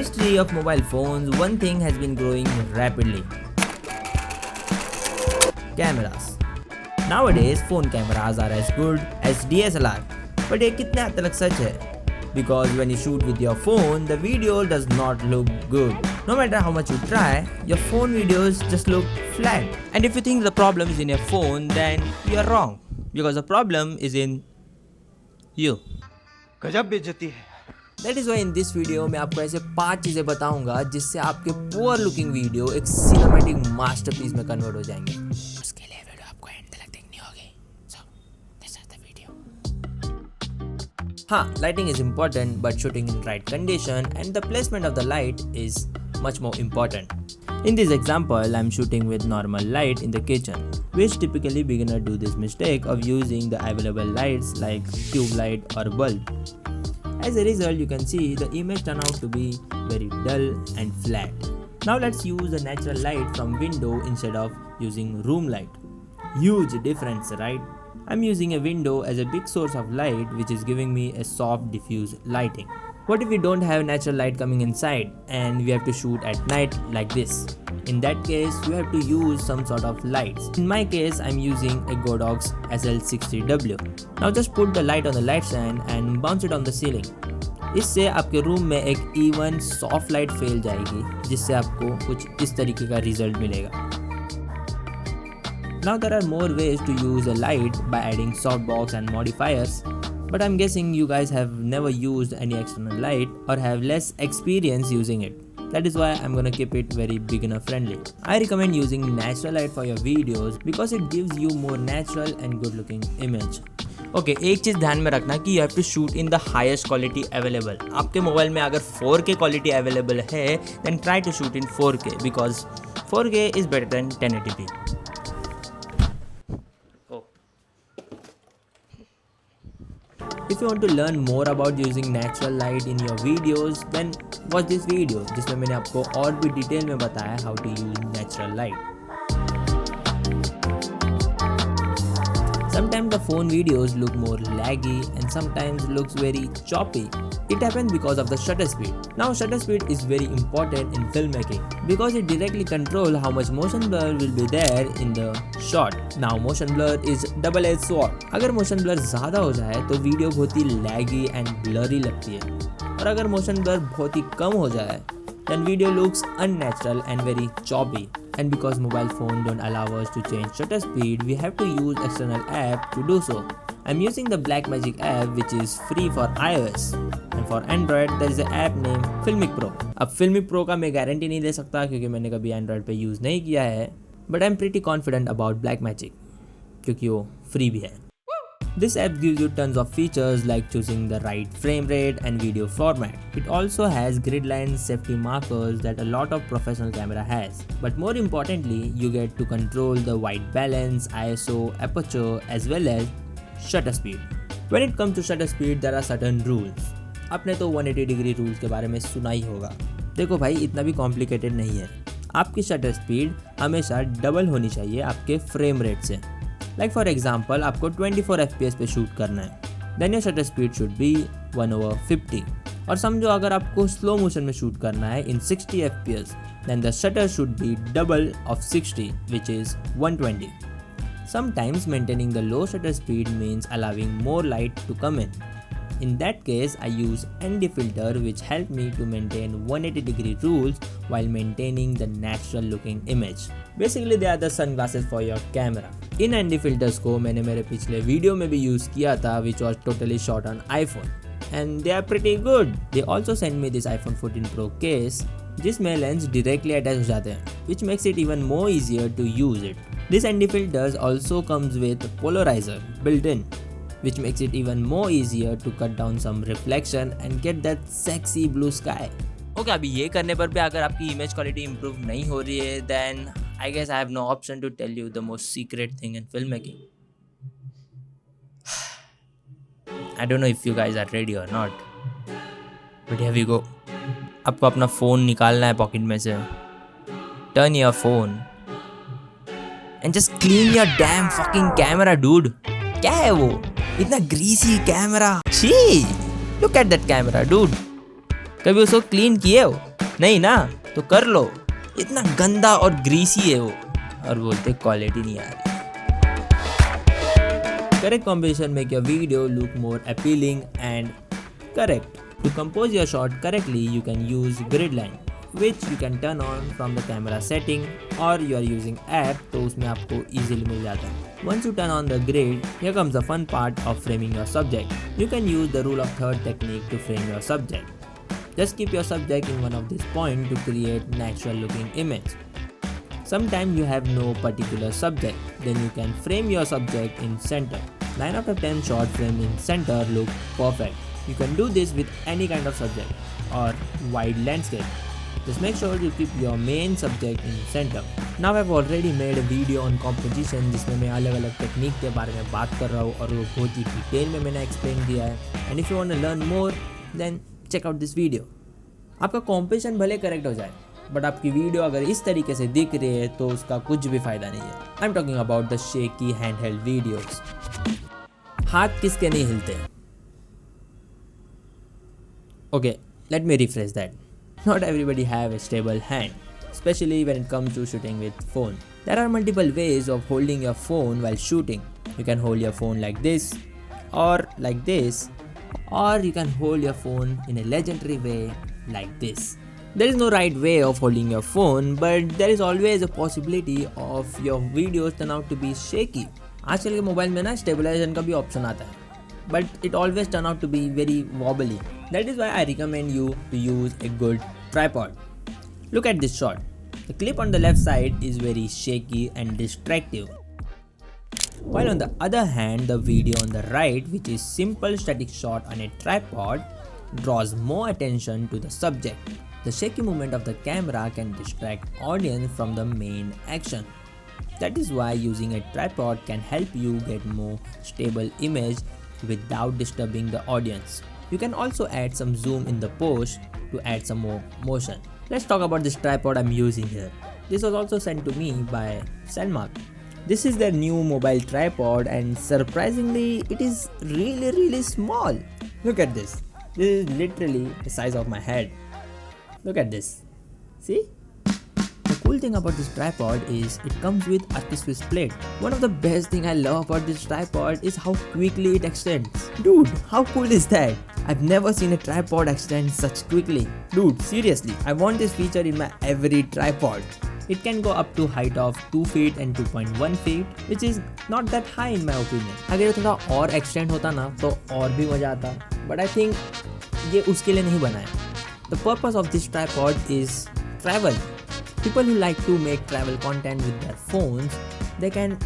history of mobile phones, one thing has been growing rapidly. Cameras. Nowadays, phone cameras are as good as DSLR. But ये कितने हद तक सच है? Because when you shoot with your phone, the video does not look good. No matter how much you try, your phone videos just look flat. And if you think the problem is in your phone, then you are wrong. Because the problem is in you. गजब बेइज्जती है। That is why in this video मैं आपको ऐसे 5 चीज़ें बताऊंगा जिससे आपके पुअर लुकिंग वीडियो एक सिनेमैटिक मास्टरपीस में कन्वर्ट हो जाएंगे। उसके लिए वीडियो आपको एंड तक देखनी होगी। So, this is the video. हाँ, lighting is important, but shooting in right condition and the placement of the light is much more important. In this example, I'm shooting with normal light in the kitchen, which typically beginners do this mistake of using the available lights like tube light or bulb. As a result, you can see the image turn out to be very dull and flat. Now let's use the natural light from window instead of using room light. Huge difference, right? I'm using a window as a big source of light, which is giving me a soft diffuse lighting. What if we don't have natural light coming inside and we have to shoot at night like this? In that case, you have to use some sort of lights. In my case, I'm using a Godox SL60W. Now just put the light on the light stand and bounce it on the ceiling. इससे आपके room में एक even soft light फैल जाएगी जिससे आपको कुछ इस तरीके का रिजल्ट मिलेगा. Now there are more ways to use a light by adding softbox and modifiers. But I'm guessing you guys have never used any external light or have less experience using it. That is why I'm gonna keep it very beginner friendly. I recommend using natural light for your videos because it gives you more natural and good looking image. Okay, एक चीज़ ध्यान में रखना कि you have to shoot in the highest quality available. आपके mobile में अगर 4K quality available है then try to shoot in 4K because 4K is better than 1080p. If you want to learn more about using natural light in your videos, then watch this video जिसमें मैंने आपको और भी detail में बताया how to use natural light. Sometimes the phone videos look more laggy and sometimes looks very choppy. It happens because of the shutter speed. Now shutter speed is very important in filmmaking because it directly controls how much motion blur will be there in the shot. Now motion blur is double-edged sword. अगर motion blur ज़्यादा हो जाए तो video बहुत ही laggy and blurry लगती है और अगर motion blur बहुत ही कम हो जाए then video looks unnatural and very choppy. And because mobile phone don't allow us to change shutter speed, we have to use external app to do so. I'm using the Blackmagic app which is free for iOS and for Android there is an app named Filmic Pro. अब Filmic Pro का मैं guarantee नहीं दे सकता क्योंकि मैंने कभी Android पे use नहीं किया है, but I'm pretty confident about Blackmagic क्योंकि वो free भी है. This app gives you tons of features like choosing the right frame rate and video format. It also has grid line safety markers that a lot of professional camera has. But more importantly, you get to control the white balance, ISO, aperture as well as shutter speed. When it comes to shutter speed, there are certain rules. आपने तो 180 degree rules के बारे में सुना ही होगा. देखो भाई, इतना भी कॉम्प्लिकेटेड नहीं है. आपकी शटर स्पीड हमेशा डबल होनी चाहिए आपके फ्रेम रेट से. Like for example, आपको 24 FPS पे शूट करना है, then your shutter speed should be 1/50. और समझो अगर आपको स्लो मोशन में शूट करना है in 60 FPS, then the shutter should be double of 60, which is 120. Sometimes maintaining the low shutter speed means allowing more light to come in. In that case, I use ND filter which help me to maintain 180 degree rules while maintaining the natural looking image. Basically, they are the sunglasses for your camera. In ND filters को मैंने मेरे पिछले video में भी use किया था which was totally shot on iPhone and they are pretty good. They also sent me this iPhone 14 Pro case जिसमें lens directly attach हो जाते हैं which makes it even more easier to use it. This ND filters also comes with polarizer built in which makes it even more easier to cut down some reflection and get that sexy blue sky. Okay, अभी ये करने पर भी अगर आपकी image quality improve नहीं हो रही है then I guess I have no option to tell you the most secret thing in filmmaking. I don't know if you guys are ready or not, but here we go. आपको अपना phone निकालना है pocket में से. Turn your phone and just clean your damn fucking camera, dude. क्या है वो? इतना ग्रीसी कैमरा. छी! Look at that camera, dude. कभी उसको क्लीन किए हो? नहीं ना तो कर लो। इतना गंदा और ग्रीसी है वो, और बोलते क्वालिटी नहीं आ रही। Correct combination make your video look more appealing and correct. To compose your shot correctly, you can use grid line, which you can turn on from the camera setting, or you are using app तो उसमें आपको easily मिल जाता है. Once you turn on the grid, here comes the fun part of framing your subject. You can use the rule of third technique to frame your subject. Just keep your subject in one of these points to create natural looking image. Sometimes you have no particular subject, then you can frame your subject in center. 9 out of 10 shot frame in center look perfect. You can do this with any kind of subject or wide landscape. Just make sure you keep your main subject in center. Now I've already made a video on composition जिसमें मैं अलग अलग technique के बारे में बात कर रहा हूँ और वो बहुत ही डिटेल में मैंने एक्सप्लेन किया है. And if you want to learn more, then check out this video. आपका कॉम्पोजिशन भले करेक्ट हो जाए, बट आपकी वीडियो अगर इस तरीके से दिख रही है तो उसका कुछ भी फायदा नहीं है. I am talking about the shaky hand held videos. हाथ किसके नहीं हिलते? Okay, let me refresh that. Not everybody have a stable hand, especially when it comes to shooting with phone. There are multiple ways of holding your phone while shooting. You can hold your phone like this, or like this, or you can hold your phone in a legendary way like this. There is no right way of holding your phone, but there is always a possibility of your videos turn out to be shaky. आजकल के mobile में ना stabilization का भी option आता है, but it always turn out to be very wobbly. That is why I recommend you to use a good tripod. Look at this shot. The clip on the left side is very shaky and distractive. While on the other hand, the video on the right, which is simple static shot on a tripod, draws more attention to the subject. The shaky movement of the camera can distract audience from the main action. That is why using a tripod can help you get more stable image without disturbing the audience. You can also add some zoom in the post to add some more motion. Let's talk about this tripod I'm using here. This was also sent to me by Selmark. This is their new mobile tripod and surprisingly it is really small. Look at this. This is literally the size of my head. Look at this. See? The cool thing about this tripod is it comes with anti-swish plate. One of the best thing I love about this tripod is how quickly it extends. Dude, how cool is that? I've never seen a tripod extend such quickly. Dude, seriously, I want this feature in my every tripod. It can go up to height of 2 feet and 2.1 feet, which is not that high in my opinion. अगर ये थोड़ा और extend होता ना तो और भी मजा आता. But I think ये उसके लिए नहीं बना है. The purpose of this tripod is travel. People who like to make travel content with their phones, they can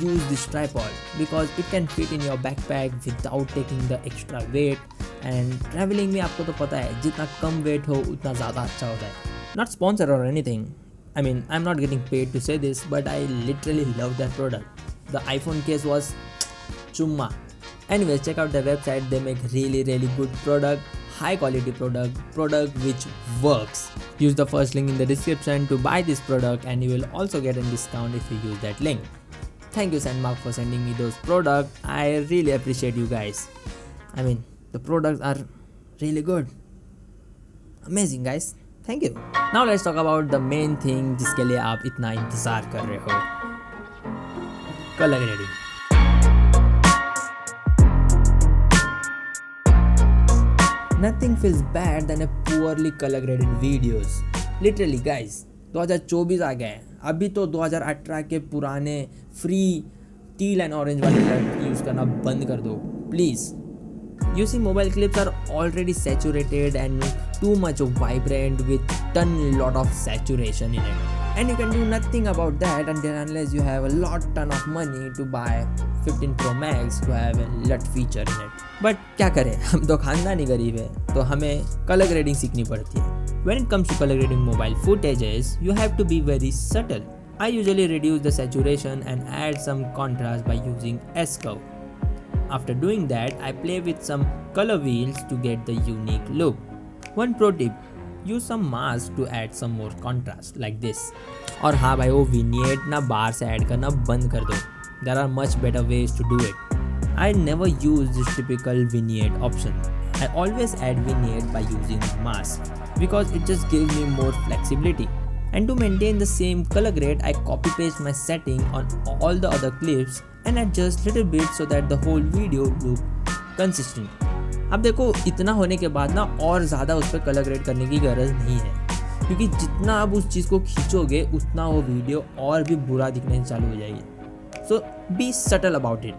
use this tripod because it can fit in your backpack without taking the extra weight. And traveling में आपको तो पता है जितना कम weight हो उतना ज़्यादा अच्छा होता है. Not sponsored or anything. I mean, I'm not getting paid to say this, but I literally love that product. The iPhone case was chumma. Anyways, check out their website. They make really good product, high quality product which works. Use the first link in the description to buy this product and you will also get a discount if you use that link. Thank you Sandmark for sending me those products. I really appreciate you guys. I mean, the products are really good. Amazing guys. Thank you. Now let's talk about the main thing जिसके लिए आप इतना इंतजार कर रहे हो. Color grading. Nothing feels bad than a poorly color graded videos. Literally guys, 2024 आ गया है. अभी तो 2018 के पुराने फ्री टील एंड ऑरेंज वाले कलर यूज करना बंद कर दो please. You see, mobile clips are already saturated and too much vibrant with lot of saturation in it. And you can do nothing about that unless you have a ton of money to buy 15 Pro Max to have a LUT feature in it. But क्या करें, हम तो खानदानी गरीब है तो हमें color grading सीखनी पड़ती है. When it comes to color grading mobile footages, you have to be very subtle. I usually reduce the saturation and add some contrast by using S-curve. After doing that, I play with some color wheels to get the unique look. One pro tip, use some mask to add some more contrast like this. और हाँ भाई, वो vignette ना बाहर से add करना बंद कर दो. There are much better ways to do it. I never use this typical vignette option. I always add vignette by using mask because it just gives me more flexibility. And to maintain the same color grade, I copy paste my setting on all the other clips and adjust little bit so that the whole video look consistent. अब देखो इतना होने के बाद ना और ज़्यादा उस पर कलर ग्रेड करने की ज़रूरत नहीं है, क्योंकि जितना आप उस चीज़ को खींचोगे उतना वो वीडियो और भी बुरा दिखने चालू हो जाएगी. सो बी सटल अबाउट इट.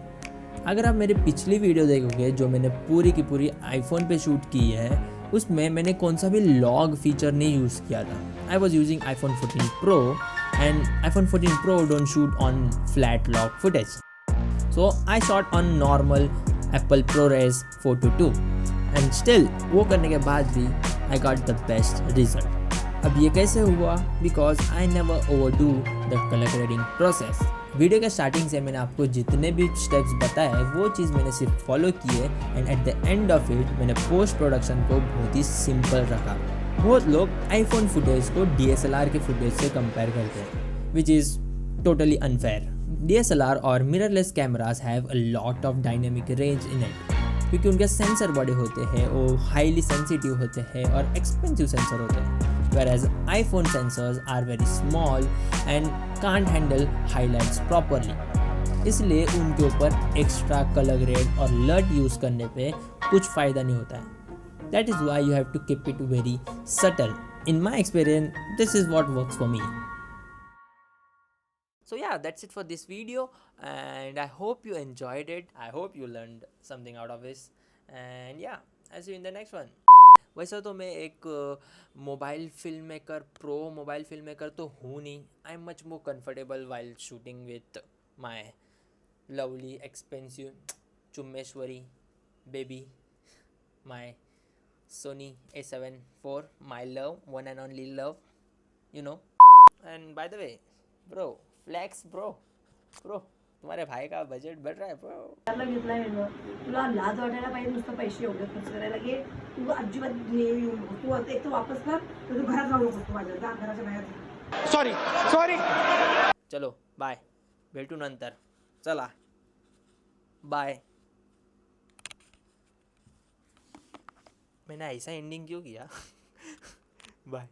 अगर आप मेरी पिछली वीडियो देखोगे जो मैंने पूरी की पूरी आईफोन पे शूट की है, उसमें मैंने कौन सा भी लॉग फीचर नहीं यूज़ किया था. I was using iPhone 14 Pro and iPhone 14 Pro don't shoot on flat log footage. So I shot on normal Apple ProRes 422 and still वो करने के बाद भी I got the best result. अब ये कैसे हुआ? Because I never overdo the colour grading process. Video के स्टार्टिंग से मैंने आपको जितने भी स्टेप्स बताए हैं वो चीज़ मैंने सिर्फ फॉलो किए and at the end of it मैंने पोस्ट प्रोडक्शन को बहुत ही सिंपल रखा. बहुत लोग आईफोन फुटेज को DSLR के फुटेज से कंपेयर करते हैं, which is totally unfair. DSLR और mirrorless cameras have a lot of dynamic range in it, क्योंकि उनके सेंसर बड़े होते हैं, वो हाईली सेंसिटिव होते हैं और एक्सपेंसिव सेंसर होते हैं. whereas iPhone sensors are very small and can't handle highlights properly. इसलिए उनके ऊपर एक्स्ट्रा कलर ग्रेड और लट यूज़ करने पे कुछ फ़ायदा नहीं होता है. That is why you have to keep it very subtle. In my experience, this is what works for me. So yeah, that's it for this video and I hope you enjoyed it. I hope you learned something out of this and yeah, I'll see you in the next one. वैसे तो मैं एक mobile film maker mobile film maker तो हूँ नहीं. I am much more comfortable while shooting with my lovely expensive Chummeshwari baby, my Sony A7 IV, my love, one and only love, you know. And by the way, bro, flex bro, तुम्हारे भाई का budget बढ़ रहा है bro. त्याला घेतलाय ना, तुला लाज वाटायला पाहिजे नुसतं पैसे एवढे खर्च करायला घे. तू अजिबात येऊ नको. तू आता एक तर वापस कर, तर तू घरात राहू नको. तू माझ्या घराच्या बाहेर. सॉरी. चलो बाय, भेटू नंतर. चला बाय. मैंने ऐसा एंडिंग क्यों किया? बाय.